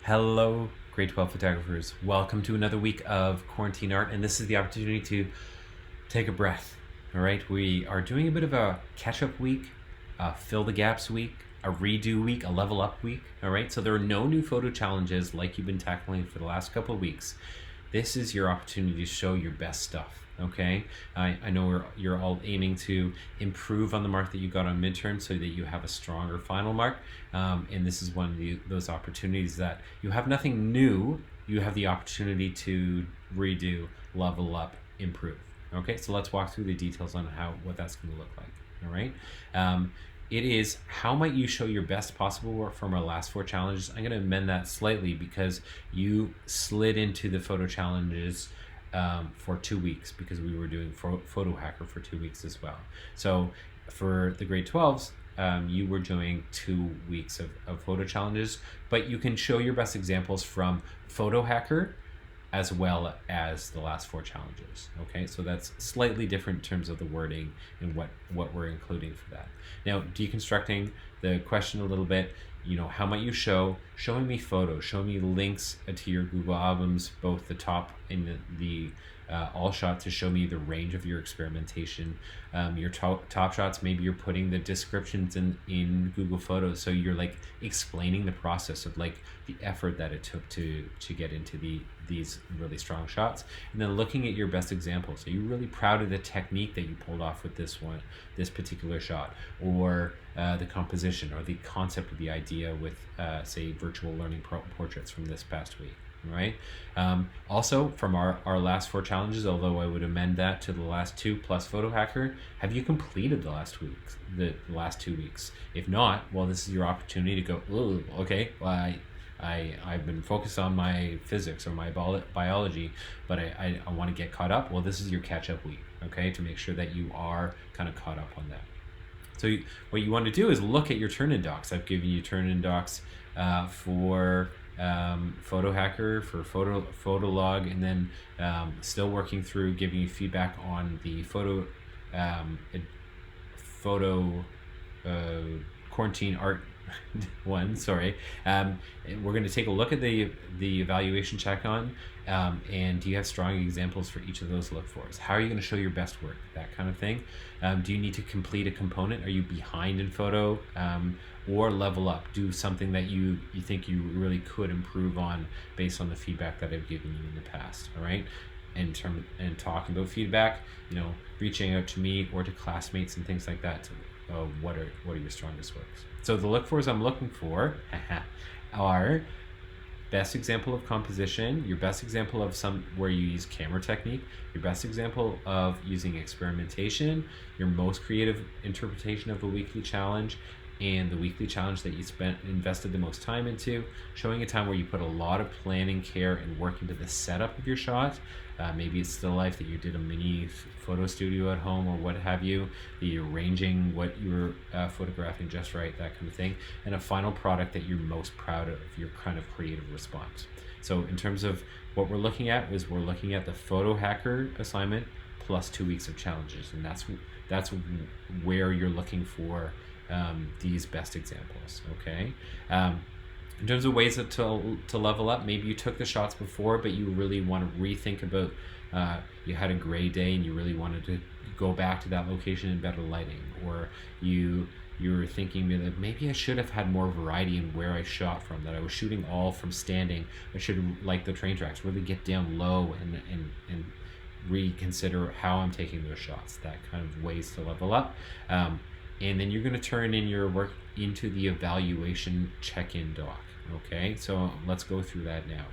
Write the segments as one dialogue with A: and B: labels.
A: Hello, grade 12 photographers. Welcome to another week of Quarantine Art, and this is the opportunity to take a breath. All right, we are doing a bit of a catch-up week, fill the gaps week, a redo week, a level up week. All right, so there are no new photo challenges like you've been tackling for the last couple of weeks. This is your opportunity to show your best stuff. Okay, I know you're all aiming to improve on the mark that you got on midterm so that you have a stronger final mark, and this is one of those opportunities that you have nothing new. You have the opportunity to redo, level up, improve. Okay, so let's walk through the details on what that's going to look like. All right. It is how might you show your best possible work from our last 4 challenges. I'm going to amend that slightly because you slid into the photo challenges for 2 weeks because we were doing Photo Hacker for 2 weeks as well. So for the grade 12s, you were doing 2 weeks of photo challenges, but you can show your best examples from Photo Hacker as well as the last 4 challenges. Okay, so that's slightly different in terms of the wording and what we're including for that. Now, deconstructing the question a little bit, how might you showing me photos, show me links to your Google albums, both the top and the all shot to show me the range of your experimentation. Your top shots, maybe you're putting the descriptions in Google Photos, so you're like explaining the process of like the effort that it took to get into these really strong shots, and then looking at your best examples. Are you really proud of the technique that you pulled off with this particular shot, or the composition or the concept of the idea with say virtual learning portraits from this past week? Right. Also, from our last 4 challenges, although I would amend that to the last 2 plus Photo Hacker, have you completed the last 2 weeks? If not, well, this is your opportunity to go, oh, okay, well, I've been focused on my physics or my biology, but I want to get caught up. Well, this is your catch-up week, okay, to make sure that you are kind of caught up on that. So what you want to do is look at your turn-in docs. I've given you turn-in docs for Photo Hacker, for photo log, and then still working through giving you feedback on the photo quarantine art one. Sorry. We're going to take a look at the evaluation check on, and do you have strong examples for each of those look fors? How are you going to show your best work? That kind of thing. Do you need to complete a component? Are you behind in photo? Or level up, do something that you think you really could improve on based on the feedback that I've given you in the past. All right, and talking about feedback, reaching out to me or to classmates and things like that to what are your strongest works. So the look fors I'm looking for are best example of composition, your best example of where you use camera technique, your best example of using experimentation, your most creative interpretation of a weekly challenge, and the weekly challenge that you invested the most time into, showing a time where you put a lot of planning, care, and work into the setup of your shot. Maybe it's still life that you did a mini photo studio at home or what have you, that you're arranging what you're photographing just right, that kind of thing, and a final product that you're most proud of, your kind of creative response. So in terms of what we're looking at we're looking at the Photo Hacker assignment plus 2 weeks of challenges, and that's where you're looking for these best examples. Okay. In terms of ways to level up, maybe you took the shots before, but you really want to rethink about, you had a gray day and you really wanted to go back to that location in better lighting, or you were thinking that maybe I should have had more variety in where I shot from, that I was shooting all from standing. I should, like the train tracks, really get down low and reconsider how I'm taking those shots, that kind of ways to level up. And then you're going to turn in your work into the evaluation check-in doc. Okay, so let's go through that now.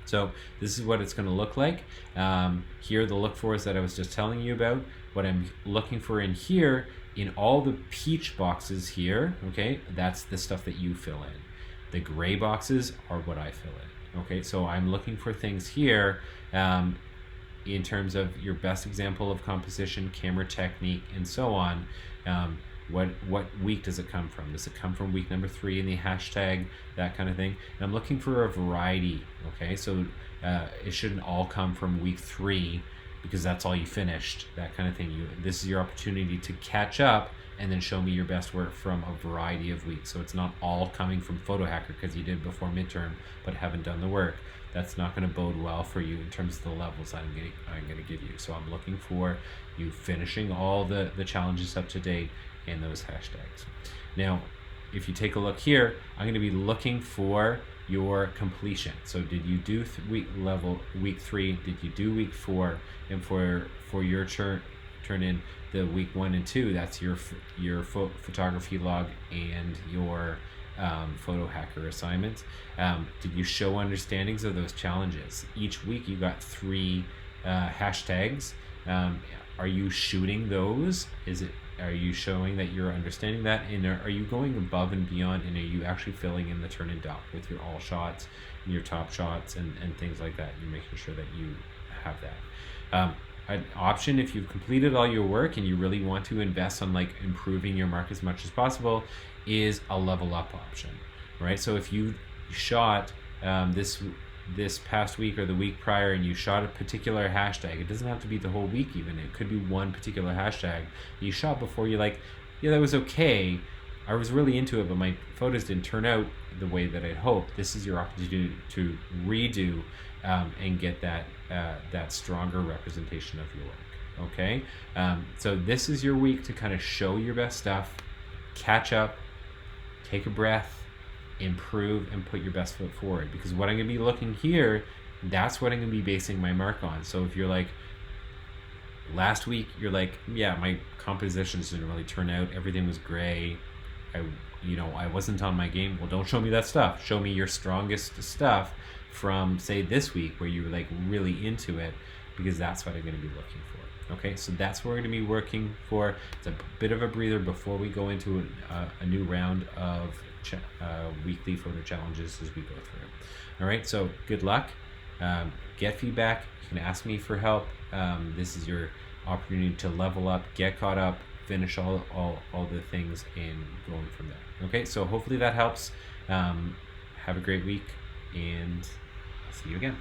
A: So this is what it's going to look like. Here are the look fors that I was just telling you about. What I'm looking for in here, in all the peach boxes here, okay, that's the stuff that you fill in. The gray boxes are what I fill in. Okay, so I'm looking for things here in terms of your best example of composition, camera technique, and so on. What week does it come from? Does it come from week number 3 in the hashtag, that kind of thing? And I'm looking for a variety, okay? So it shouldn't all come from week 3 because that's all you finished, that kind of thing. This is your opportunity to catch up and then show me your best work from a variety of weeks. So it's not all coming from Photo Hacker because you did before midterm but haven't done the work. That's not going to bode well for you in terms of the levels I'm going to give you. So I'm looking for you finishing all the challenges up to date and those hashtags. Now, if you take a look here, I'm going to be looking for your completion. So did you do week 3? Did you do week 4? And for your turn in the week 1 and 2, that's your photography log and your Photo Hacker assignment. Did you show understandings of those challenges? Each week you got 3 hashtags. Are you shooting those? Are you showing that you're understanding that? And are you going above and beyond? And are you actually filling in the turn in doc with your all shots and your top shots and things like that? You're making sure that you have that. An option, if you've completed all your work and you really want to invest on like improving your mark as much as possible, is a level up option, right? So if you shot this past week or the week prior and you shot a particular hashtag, it doesn't have to be the whole week even, it could be one particular hashtag you shot before, you're like, yeah, that was okay, I was really into it, but my photos didn't turn out the way that I'd hoped. This is your opportunity to redo and get that stronger representation of your work, okay? So this is your week to kind of show your best stuff, catch up, take a breath, improve, and put your best foot forward. Because what I'm going to be looking here, that's what I'm going to be basing my mark on. So if you're like, last week, you're like, yeah, my compositions didn't really turn out, everything was gray, I wasn't on my game. Well, don't show me that stuff. Show me your strongest stuff from, say, this week where you were like really into it, because that's what I'm going to be looking for. Okay, so that's what we're going to be working for. It's a bit of a breather before we go into a new round of weekly photo challenges as we go through. All right, so good luck. Get feedback. You can ask me for help. This is your opportunity to level up, get caught up, finish all the things, and going from there. Okay, so hopefully that helps. Have a great week, and I'll see you again.